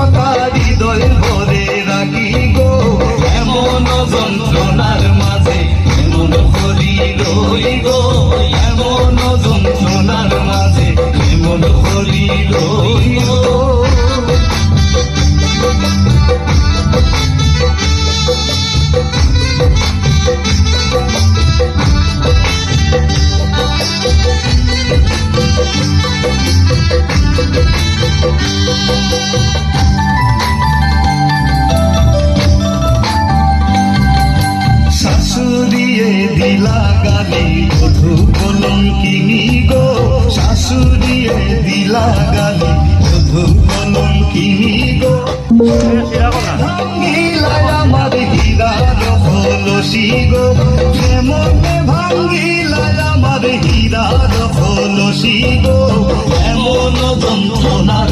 কথা হৃদয় ভরে রাখি গো, এমন যন্ত্রণার মাঝে এমন করি রই গো, এমন যন্ত্রণার মাঝে এমন করি রই গো। শাশুড়িয়ে দিলা গালি বধূ কলঙ্কিনী গো, শাশুড়িয়ে দিলা গালি বধূ কলঙ্কিনী গো। ভাঙ্গিলায় আমার হীরার কলসি গো, প্রেমে ভাঙ্গিলায় আমার হীরার কলসি গো।